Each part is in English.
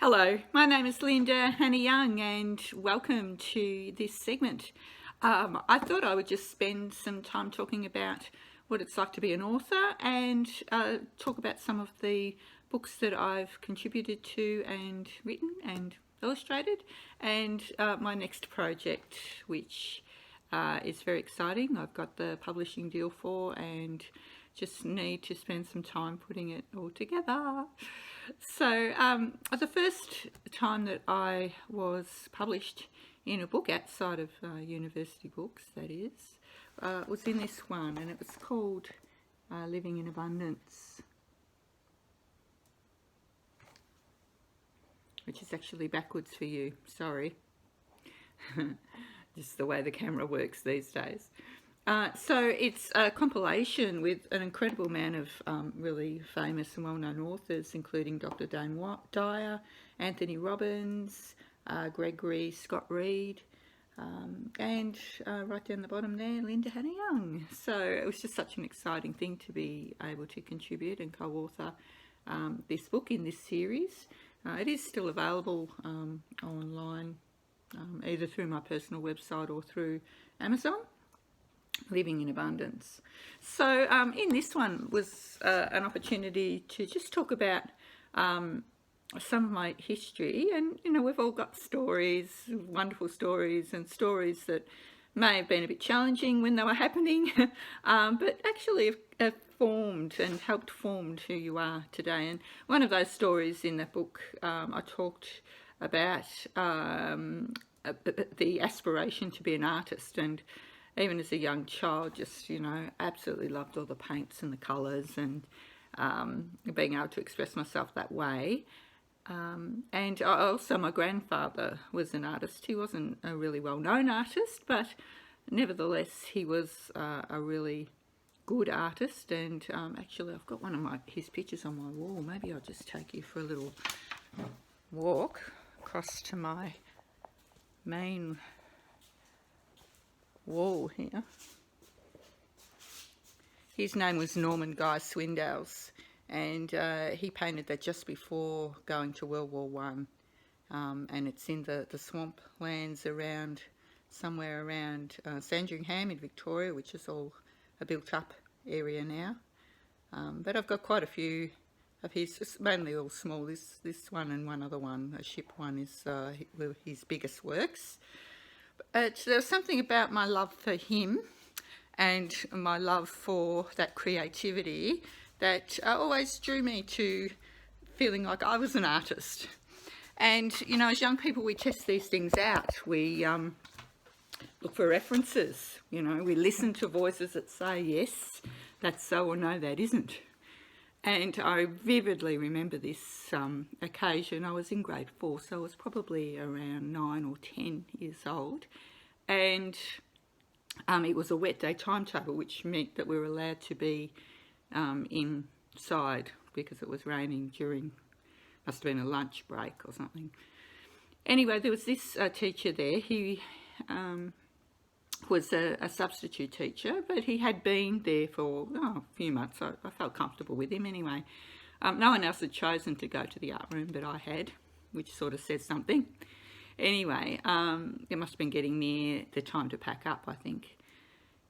Hello, my name is Linda Hannah Young and welcome to this segment. I thought I would just spend some time talking about what it's like to be an author and talk about some of the books that I've contributed to and written and illustrated, and my next project, which is very exciting. I've got the publishing deal for and just need to spend some time putting it all together. So the first time that I was published in a book outside of university books, that is, was in this one, and it was called Living in Abundance, which is actually backwards for you, sorry. Just the way the camera works these days. So it's a compilation with an incredible amount of really famous and well-known authors, including Dr. Dane Dyer, Anthony Robbins, Gregory Scott Reed, and right down the bottom there, Linda Hannah Young. So it was just such an exciting thing to be able to contribute and co-author this book in this series. It is still available online, either through my personal website or through Amazon. Living in Abundance. So in this one was an opportunity to just talk about some of my history, and we've all got stories, wonderful stories, and stories that may have been a bit challenging when they were happening, but actually have formed and helped form who you are today. And one of those stories in that book, I talked about the aspiration to be an artist, and even as a young child, just, absolutely loved all the paints and the colours and being able to express myself that way. And also my grandfather was an artist. He wasn't a really well-known artist, but nevertheless he was a really good artist. And actually I've got one of his pictures on my wall. Maybe I'll just take you for a little walk across to my main wall here. His name was Norman Guy Swindells, and he painted that just before going to World War One, and it's in the swamp lands around, somewhere around Sandringham in Victoria, which is all a built up area now. But I've got quite a few of his, mainly all small. This one and one other one, a ship one, is his biggest works. There was something about my love for him and my love for that creativity that always drew me to feeling like I was an artist. And, as young people, we test these things out. We look for references, we listen to voices that say, yes, that's so, or no, that isn't. And I vividly remember this occasion. I was in grade 4, so I was probably around 9 or 10 years old. And it was a wet day timetable, which meant that we were allowed to be inside because it was raining during, must have been a lunch break or something. Anyway, there was this teacher there. He was a substitute teacher, but he had been there for a few months, so I felt comfortable with him anyway. No one else had chosen to go to the art room, but I had, which sort of says something. Anyway, it must have been getting near the time to pack up, I think.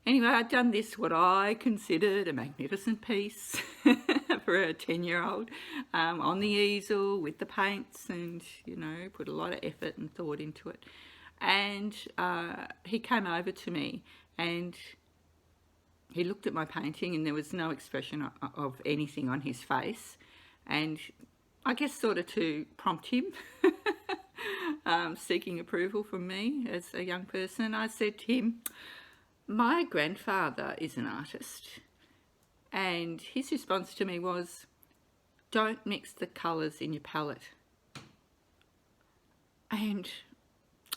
Anyway, I'd done this, what I considered a magnificent piece for a 10-year-old, on the easel with the paints, and, put a lot of effort and thought into it. And he came over to me and he looked at my painting, and there was no expression of anything on his face. And I guess sort of to prompt him, seeking approval from me as a young person, I said to him, my grandfather is an artist. And his response to me was, don't mix the colours in your palette. And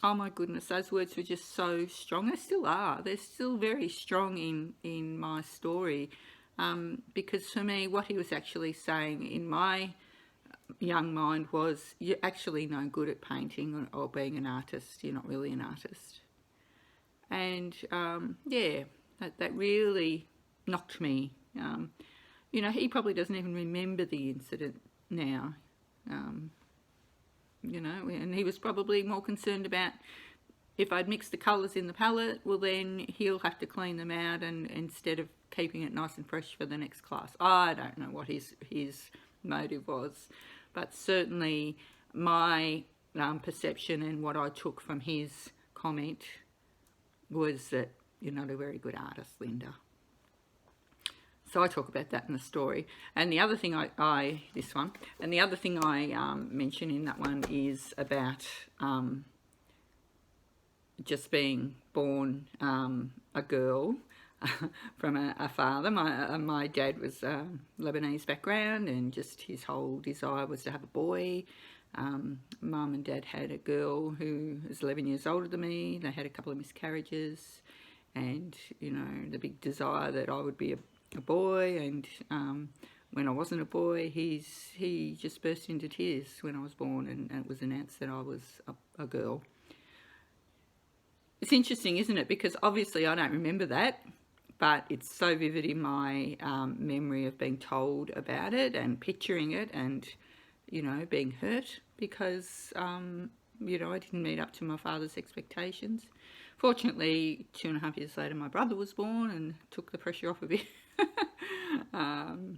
oh my goodness, those words were just so strong. They still are. They're still very strong in my story, because for me, what he was actually saying in my young mind was, you're actually no good at painting or being an artist. You're not really an artist. And yeah, that really knocked me. He probably doesn't even remember the incident now. you know, and he was probably more concerned about if I'd mixed the colours in the palette, well then he'll have to clean them out, and instead of keeping it nice and fresh for the next class. I don't know what his motive was, but certainly my perception and what I took from his comment was that you're not a very good artist, Linda. So I talk about that in the story. And the other thing I mention in that one is about just being born a girl from a father. My dad was Lebanese background, and just his whole desire was to have a boy. Mum and dad had a girl who was 11 years older than me. They had a couple of miscarriages, and you know, the big desire that I would be a boy. And when I wasn't a boy, he just burst into tears when I was born, and it was announced that I was a girl. It's interesting, isn't it? Because obviously I don't remember that, but it's so vivid in my memory of being told about it and picturing it, and you know, being hurt because you know, I didn't meet up to my father's expectations. Fortunately, 2.5 years later, my brother was born and took the pressure off a bit.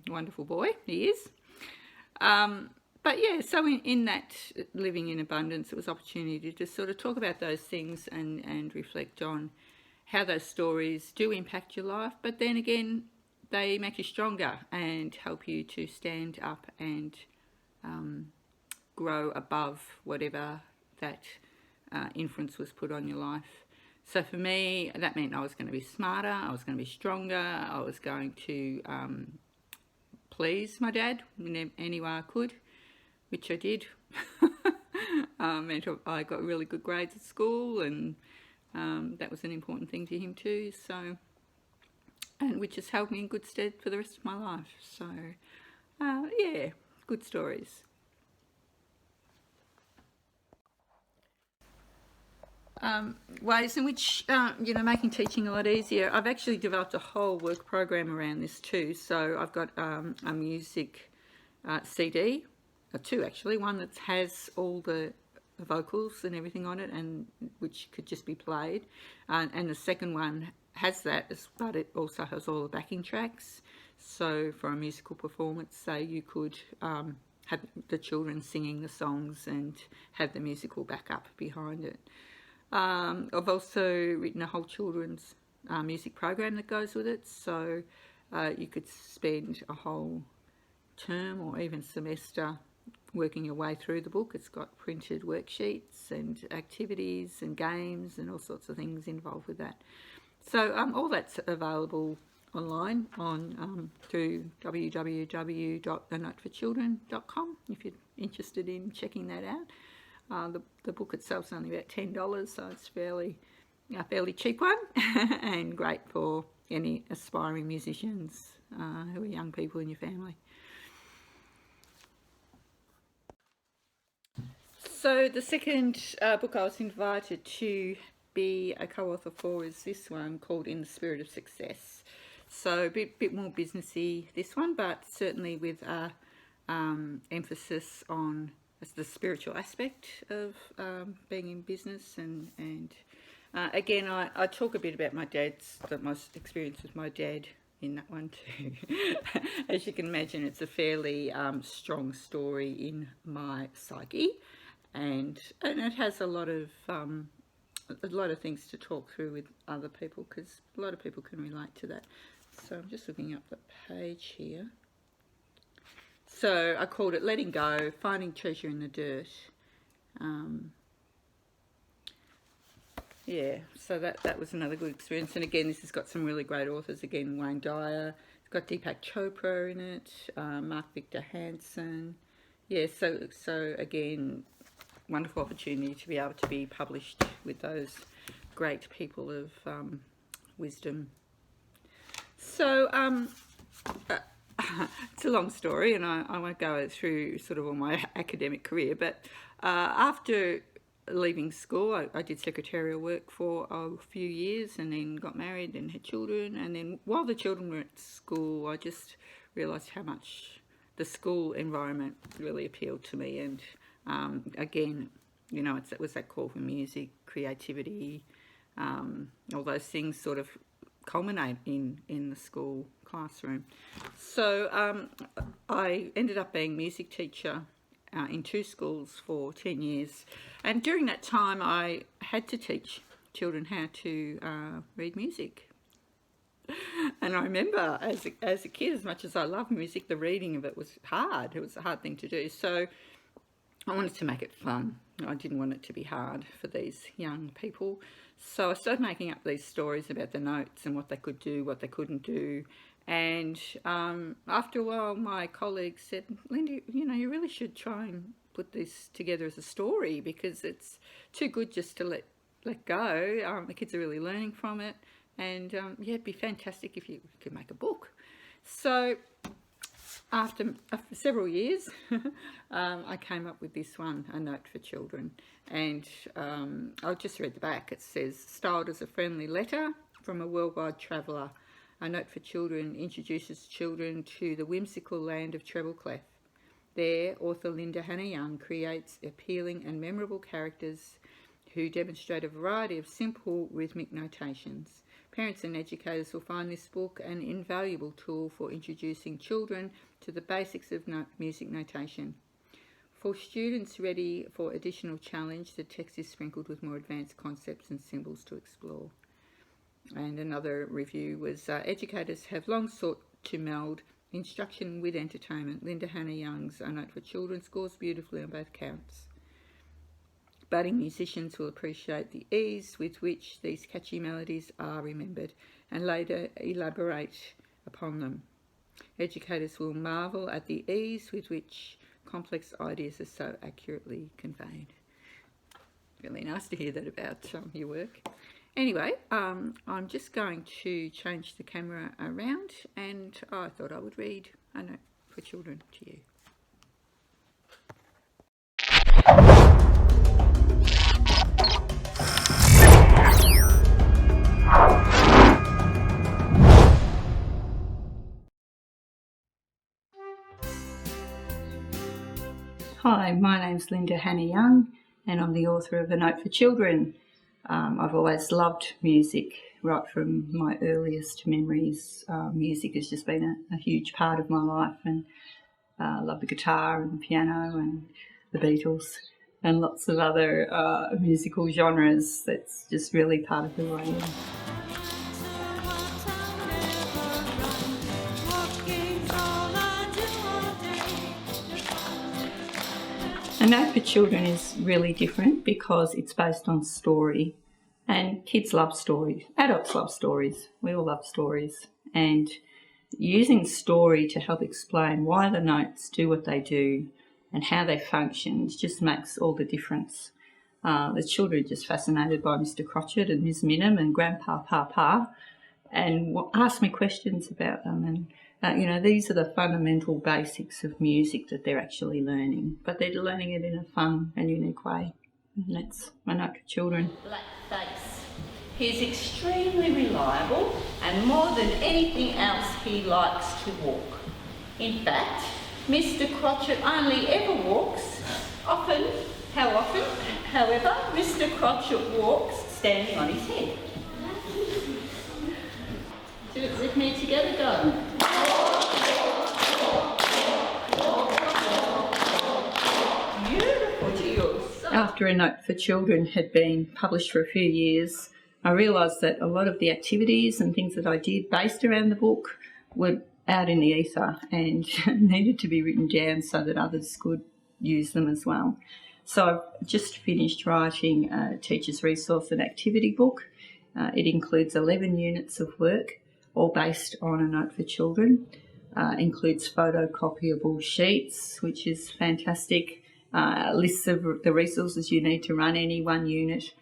Wonderful boy, he is. But yeah, so in that living in abundance, it was opportunity to sort of talk about those things and reflect on how those stories do impact your life, but then again, they make you stronger and help you to stand up and grow above whatever that influence was put on your life. So for me, that meant I was going to be smarter, I was going to be stronger, I was going to please my dad in any way I could, which I did. Meant I got really good grades at school, and that was an important thing to him too. So, and which has held me in good stead for the rest of my life. So, yeah, good stories. Ways in which, you know, making teaching a lot easier. I've actually developed a whole work program around this too. So I've got a music CD, two actually, one that has all the vocals and everything on it, and which could just be played, and the second one has that, but it also has all the backing tracks. So for a musical performance, say, you could have the children singing the songs and have the musical backup behind it. I've also written a whole children's music program that goes with it, so you could spend a whole term or even semester working your way through the book. It's got printed worksheets and activities and games and all sorts of things involved with that. So all that's available online on through www.thenoteforchildren.com if you're interested in checking that out. The book itself is only about $10, so it's a fairly cheap one and great for any aspiring musicians who are young people in your family. So the second book I was invited to be a co-author for is this one called In the Spirit of Success. So a bit more businessy, this one, but certainly with a emphasis on the spiritual aspect of being in business, and again, I talk a bit about my experience with my dad in that one too. As you can imagine, it's a fairly strong story in my psyche, and it has a lot of things to talk through with other people, because a lot of people can relate to that. So I'm just looking up the page here. So I called it Letting Go, Finding Treasure in the Dirt. Yeah, so that was another good experience. And again, this has got some really great authors. Again, Wayne Dyer. It's got Deepak Chopra in it, Mark Victor Hansen. Yeah, so again, wonderful opportunity to be able to be published with those great people of wisdom. So it's a long story, and I won't go through sort of all my academic career, but after leaving school, I did secretarial work for a few years, and then got married and had children. And then while the children were at school, I just realised how much the school environment really appealed to me, and Again, you know, it was that call for music, creativity, all those things sort of culminate in the school classroom. So I ended up being music teacher in 2 schools for 10 years, and during that time I had to teach children how to read music. And I remember as a kid, as much as I loved music, the reading of it was hard. It was a hard thing to do. So I wanted to make it fun. I didn't want it to be hard for these young people. So I started making up these stories about the notes and what they could do, what they couldn't do. And after a while, my colleagues said, Linda, you know, you really should try and put this together as a story, because it's too good just to let go. The kids are really learning from it. And yeah, it'd be fantastic if you could make a book. So after several years, I came up with this one, A Note for Children. And I'll just read the back. It says, styled as a friendly letter from a worldwide traveller, A Note for Children introduces children to the whimsical land of Treble-clef. There, author Linda Hannah-Young creates appealing and memorable characters who demonstrate a variety of simple rhythmic notations. Parents and educators will find this book an invaluable tool for introducing children to the basics of music notation. For students ready for additional challenge, the text is sprinkled with more advanced concepts and symbols to explore. And another review was, educators have long sought to meld instruction with entertainment. Linda Hannah-Young's A Note for Children scores beautifully on both counts. Budding musicians will appreciate the ease with which these catchy melodies are remembered and later elaborate upon them. Educators will marvel at the ease with which complex ideas are so accurately conveyed. Really nice to hear that about your work. Anyway, I'm just going to change the camera around, and I thought I would read A Note for Children to you. Hi, my name's Linda Hannah-Young, and I'm the author of A Note for Children. I've always loved music, right from my earliest memories. Music has just been a huge part of my life, and I love the guitar and the piano and the Beatles and lots of other musical genres. That's just really part of who I am. A Note for Children is really different because it's based on story, and kids love stories, adults love stories, we all love stories, and using story to help explain why the notes do what they do and how they function just makes all the difference. The children are just fascinated by Mr. Crotchet and Ms. Minham and Grandpa Papa, and ask me questions about them. And you know, these are the fundamental basics of music that they're actually learning, but they're learning it in a fun and unique way. And that's A Note for Children. Blackface. He's extremely reliable, and more than anything else, he likes to walk. In fact, Mr. Crotchet only ever walks, how often, however, Mr. Crotchet walks standing on his head. Do it with me together, go. Beautiful, Jill. After A Note for Children had been published for a few years, I realised that a lot of the activities and things that I did based around the book were out in the ether and needed to be written down so that others could use them as well. So I've just finished writing a teacher's resource and activity book. It includes 11 units of work, all based on A Note for Children. Includes photocopiable sheets, which is fantastic, lists of the resources you need to run any one unit.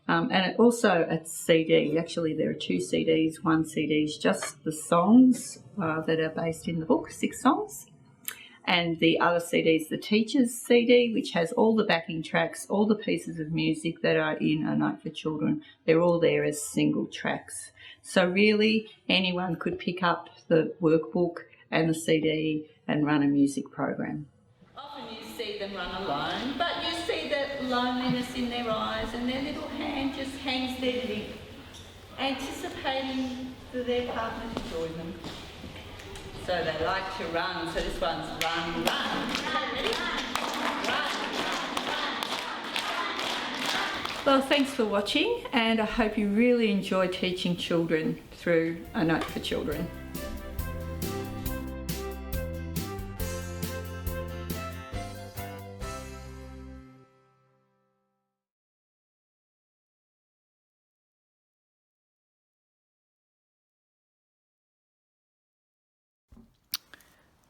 And it also a CD. Actually, there are 2 CDs. One CD is just the songs that are based in the book, 6 songs. And the other CD is the teacher's CD, which has all the backing tracks, all the pieces of music that are in A Note for Children. They're all there as single tracks. So really, anyone could pick up the workbook and the CD and run a music program. Often you see them run alone, but you see that loneliness in their eyes, and their little hand just hangs there limp, anticipating for their partner to join them. So they like to run. So this one's run, run. Okay, ready? Run. Well, thanks for watching, and I hope you really enjoy teaching children through A Note for Children.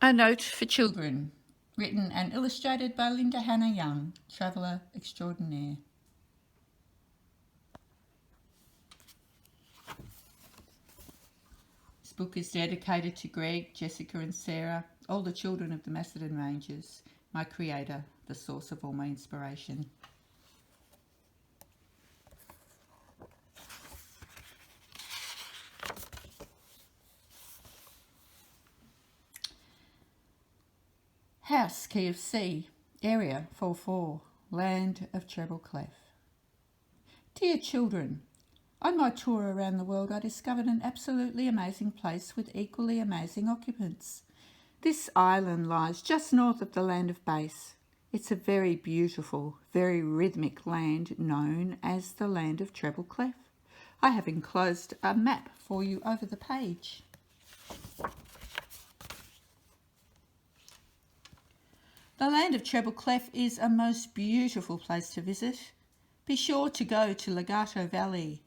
A Note for Children, written and illustrated by Linda Hannah Young, Traveller Extraordinaire. This book is dedicated to Greg, Jessica and Sarah, all the children of the Macedon Ranges, my creator, the source of all my inspiration. House, key of C, area 44, land of treble clef. Dear children, on my tour around the world I discovered an absolutely amazing place with equally amazing occupants. This island lies just north of the land of base. It's a very beautiful, very rhythmic land known as the land of treble clef. I have enclosed a map for you over the page. The land of treble clef is a most beautiful place to visit. Be sure to go to Legato Valley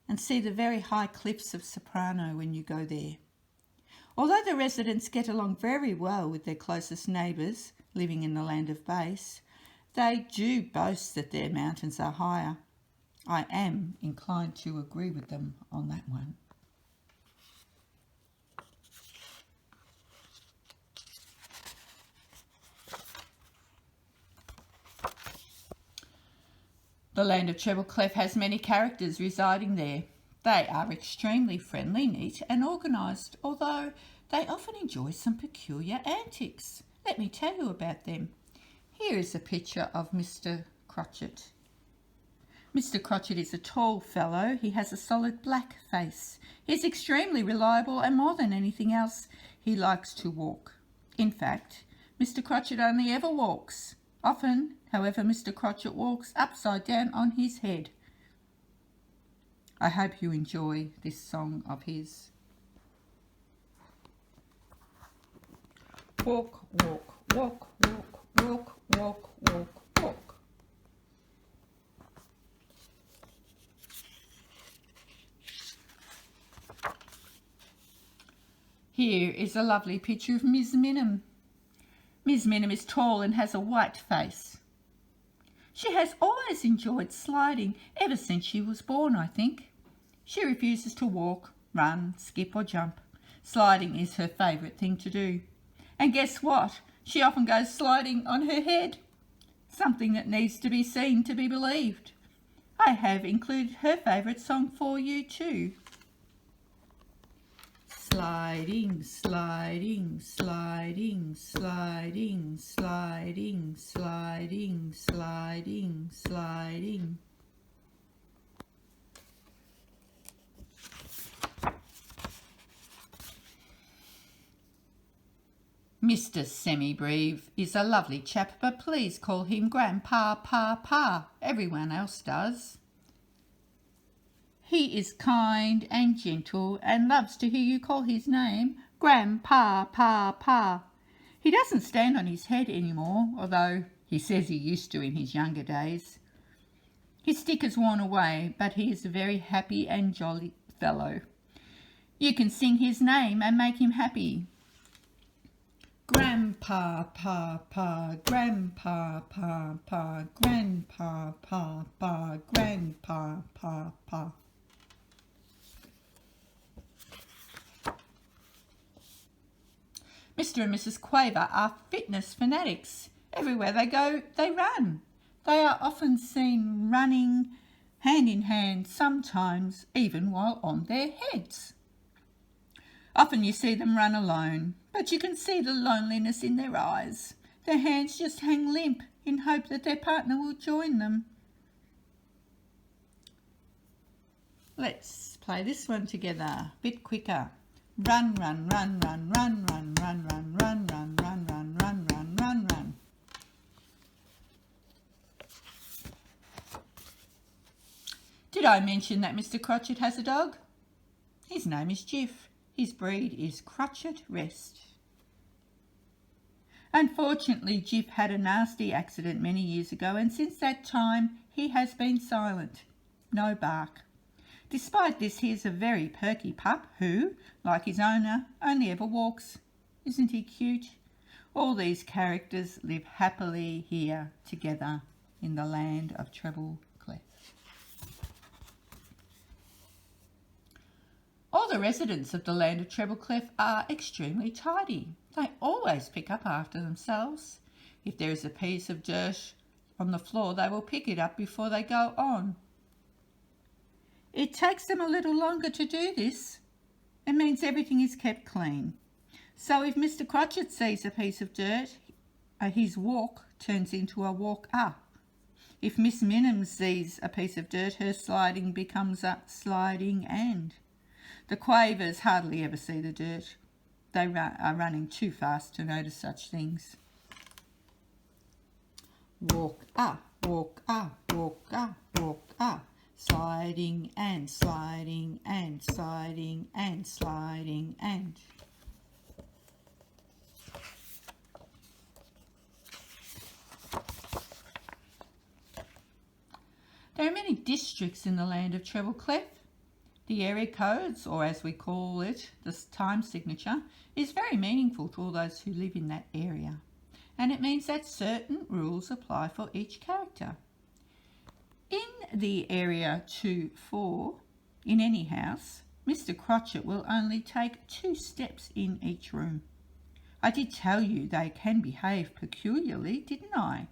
and see the very high cliffs of Soprano when you go there. Although the residents get along very well with their closest neighbours living in the land of base, they do boast that their mountains are higher. I am inclined to agree with them on that one. The land of treble clef has many characters residing there. They are extremely friendly, neat and organised, although they often enjoy some peculiar antics. Let me tell you about them. Here is a picture of Mr. Crotchet. Mr. Crotchet is a tall fellow. He has a solid black face. He's extremely reliable, and more than anything else, he likes to walk. In fact, Mr. Crotchet only ever walks. Often, however, Mr. Crotchet walks upside down on his head. I hope you enjoy this song of his. Walk, walk, walk, walk, walk, walk, walk, walk. Here is a lovely picture of Miss Minham. Miss Minham is tall and has a white face. She has always enjoyed sliding ever since she was born, I think. She refuses to walk, run, skip or jump. Sliding is her favourite thing to do. And guess what? She often goes sliding on her head. Something that needs to be seen to be believed. I have included her favourite song for you too. Sliding, sliding, sliding, sliding, sliding, sliding, sliding, sliding. Mr. Semi-Breve is a lovely chap, but please call him Grandpa, Pa. Everyone else does. He is kind and gentle and loves to hear you call his name Grandpa, Pa. He doesn't stand on his head anymore, although he says he used to in his younger days. His stick is worn away, but he is a very happy and jolly fellow. You can sing his name and make him happy. Grandpa, Pa, Grandpa, Pa, Grandpa, Pa, Grandpa, Pa. Mr. and Mrs. Quaver are fitness fanatics. Everywhere they go, they run. They are often seen running hand in hand, sometimes even while on their heads. Often you see them run alone, but you can see the loneliness in their eyes. Their hands just hang limp in hope that their partner will join them. Let's play this one together, a bit quicker. Run, run, run, run, run, run, run, run, run, run, run, run, run, run, run, run. Did I mention that Mr. Crotchet has a dog? His name is Jiff. His breed is Crotchet Rest. Unfortunately, Jiff had a nasty accident many years ago, and since that time he has been silent. No bark. Despite this, he is a very perky pup who, like his owner, only ever walks. Isn't he cute? All these characters live happily here together in the land of Treble Clef. All the residents of the land of Treble Clef are extremely tidy. They always pick up after themselves. If there is a piece of dirt on the floor, they will pick it up before they go on. It takes them a little longer to do this. It means everything is kept clean. So if Mr. Crotchet sees a piece of dirt, his walk turns into a walk up. If Miss Minim sees a piece of dirt, her sliding becomes a sliding and. The Quavers hardly ever see the dirt. They are running too fast to notice such things. Walk up, walk up, walk up, walk up. Sliding and sliding and sliding and sliding and. There are many districts in the land of Treble Clef. The area codes, or as we call it, the time signature, is very meaningful to all those who live in that area. And it means that certain rules apply for each character. In the area 2-4, in any house, Mr. Crotchet will only take 2 steps in each room. I did tell you they can behave peculiarly, didn't I?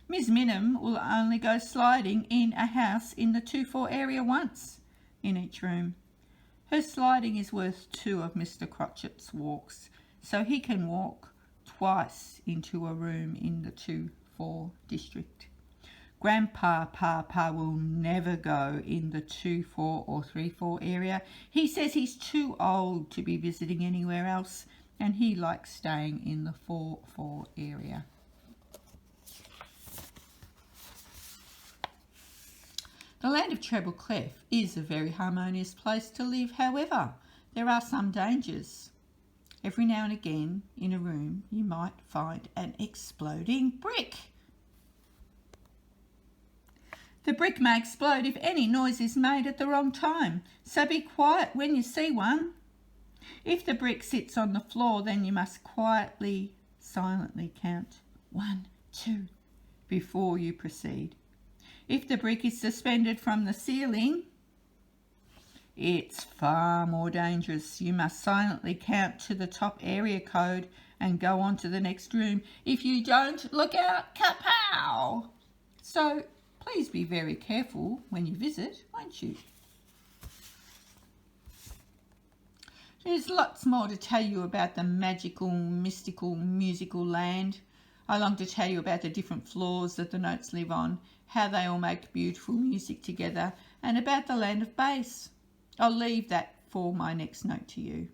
Ms. Minim will only go sliding in a house in the 2-4 area once in each room. Her sliding is worth 2 of Mr. Crotchet's walks, so he can walk twice into a room in the 2-4 district. Grandpa Papa will never go in the 2-4 or 3-4 area. He says he's too old to be visiting anywhere else, and he likes staying in the 4-4 area. The land of Treble Clef is a very harmonious place to live. However, there are some dangers. Every now and again in a room you might find an exploding brick. The brick may explode if any noise is made at the wrong time, so be quiet when you see one. If the brick sits on the floor, then you must quietly, silently count 1, 2 before you proceed. If the brick is suspended from the ceiling, it's far more dangerous. You must silently count to the top area code and go on to the next room. If you don't, look out, kapow! So please be very careful when you visit, won't you? There's lots more to tell you about the magical, mystical, musical land. I long to tell you about the different floors that the notes live on, how they all make beautiful music together, and about the land of bass. I'll leave that for my next note to you.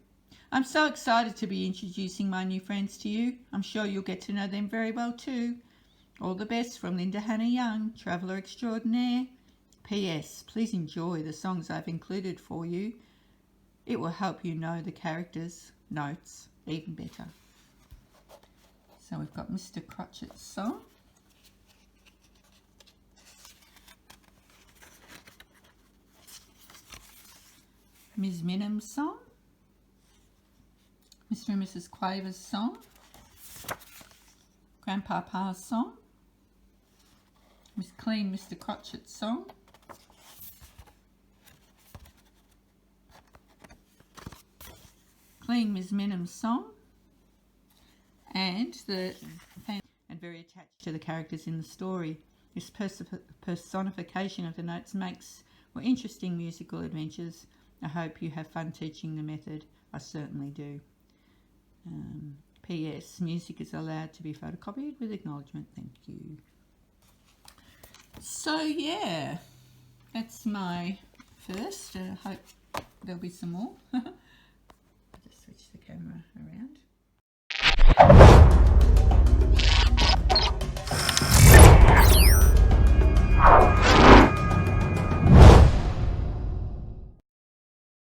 I'm so excited to be introducing my new friends to you. I'm sure you'll get to know them very well too. All the best from Linda Hannah Young, Traveller Extraordinaire. P.S. Please enjoy the songs I've included for you. It will help you know the characters' notes even better. So we've got Mr. Crotchet's song. Ms. Minim's song. Mr. and Mrs. Quaver's song. Grandpa Pa's song. Miss Clean Mr. Crotchet's song. Clean Ms. Minim's song. And very attached to the characters in the story. This personification of the notes makes for interesting musical adventures. I hope you have fun teaching the method. I certainly do. P.S. Music is allowed to be photocopied with acknowledgement. Thank you. So yeah, that's my first. Hope there'll be some more. I'll just switch the camera around.